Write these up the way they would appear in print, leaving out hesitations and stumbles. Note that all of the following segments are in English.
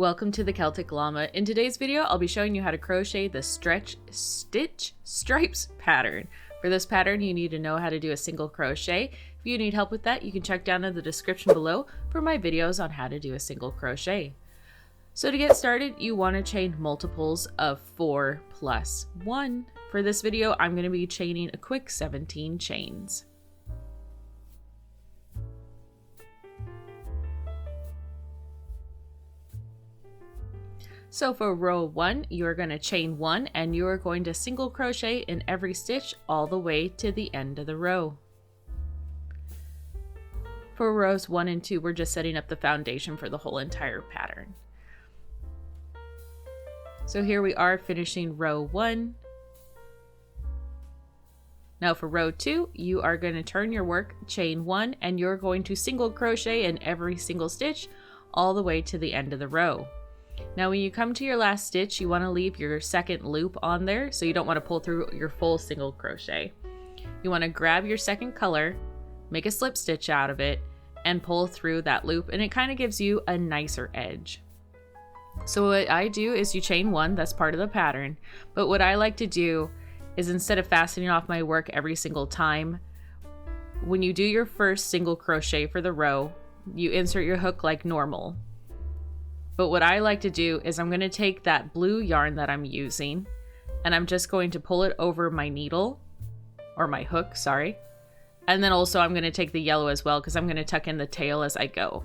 Welcome to the Celtic Llama. In today's video, I'll be showing you how to crochet the stretch stitch stripes pattern. For this pattern, you need to know how to do a single crochet. If you need help with that, you can check down in the description below for my videos on how to do a single crochet. So to get started, you want to chain multiples of 4 plus 1. For this video, I'm going to be chaining a quick 17 chains. So for row 1, you're going to chain 1 and you're going to single crochet in every stitch all the way to the end of the row. For rows 1 and 2, we're just setting up the foundation for the whole entire pattern. So here we are finishing row 1. Now for row 2, you are going to turn your work, chain 1, and you're going to single crochet in every single stitch all the way to the end of the row. Now when you come to your last stitch, you want to leave your second loop on there, so you don't want to pull through your full single crochet. You want to grab your second color, make a slip stitch out of it, and pull through that loop, and it kind of gives you a nicer edge. So what I do is you chain 1, that's part of the pattern, but what I like to do is instead of fastening off my work every single time, when you do your first single crochet for the row, you insert your hook like normal. But what I like to do is I'm going to take that blue yarn that I'm using and I'm just going to pull it over my needle, or my hook, sorry. And then also I'm going to take the yellow as well because I'm going to tuck in the tail as I go.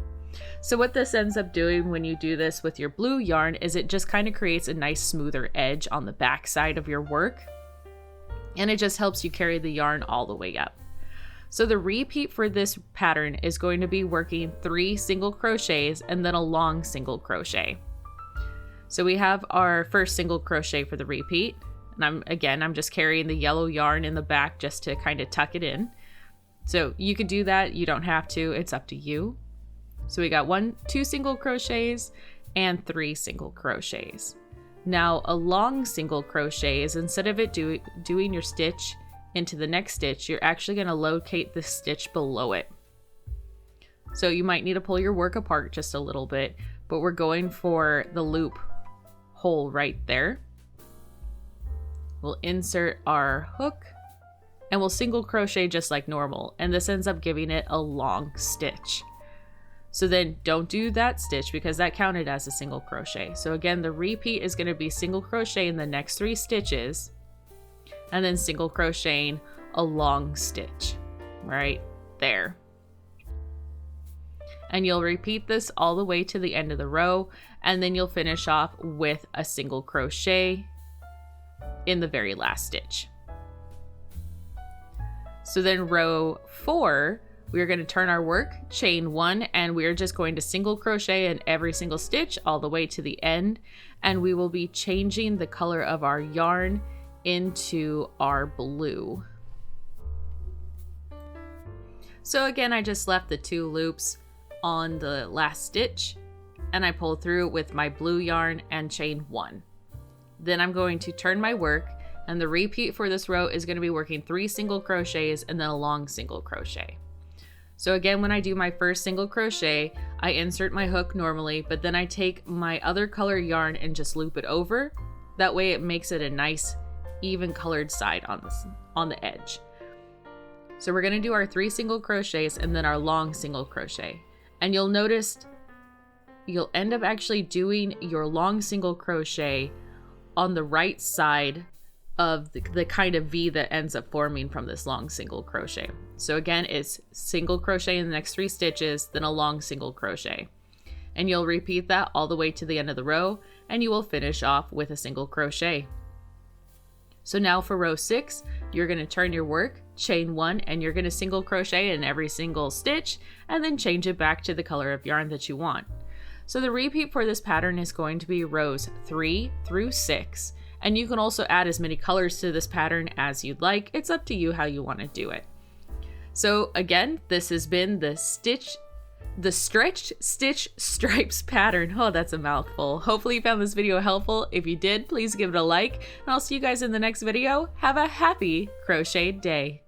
So what this ends up doing when you do this with your blue yarn is it just kind of creates a nice smoother edge on the back side of your work. And it just helps you carry the yarn all the way up. So the repeat for this pattern is going to be working 3 single crochets and then a long single crochet. So we have our first single crochet for the repeat. And I'm just carrying the yellow yarn in the back just to kind of tuck it in. So you could do that, you don't have to, it's up to you. So we got 2 single crochets and 3 single crochets. Now a long single crochet is instead of it doing your stitch into the next stitch, you're actually going to locate the stitch below it. So you might need to pull your work apart just a little bit, but we're going for the loop hole right there. We'll insert our hook and we'll single crochet just like normal, and this ends up giving it a long stitch. So then don't do that stitch because that counted as a single crochet. So again, the repeat is going to be single crochet in the next 3 stitches and then single crocheting a long stitch right there. And you'll repeat this all the way to the end of the row, and then you'll finish off with a single crochet in the very last stitch. So then row 4, we're going to turn our work, chain 1, and we're just going to single crochet in every single stitch all the way to the end, and we will be changing the color of our yarn into our blue. So again, I just left the 2 loops on the last stitch and I pull through with my blue yarn and chain 1. Then I'm going to turn my work, and the repeat for this row is going to be working 3 single crochets and then a long single crochet. So again, when I do my first single crochet, I insert my hook normally, but then I take my other color yarn and just loop it over. That way it makes it a nice even colored side on the edge. So we're going to do our 3 single crochets and then our long single crochet. And you'll notice you'll end up actually doing your long single crochet on the right side of the kind of V that ends up forming from this long single crochet. So again, it's single crochet in the next 3 stitches, then a long single crochet. And you'll repeat that all the way to the end of the row, and you will finish off with a single crochet. So now for row 6, you're going to turn your work, chain 1, and you're going to single crochet in every single stitch and then change it back to the color of yarn that you want. So the repeat for this pattern is going to be rows 3 through 6, and you can also add as many colors to this pattern as you'd like. It's up to you how you want to do it. So again, this has been the stretch stitch stripes pattern. Oh, that's a mouthful. Hopefully you found this video helpful. If you did, please give it a like, and I'll see you guys in the next video. Have a happy crochet day.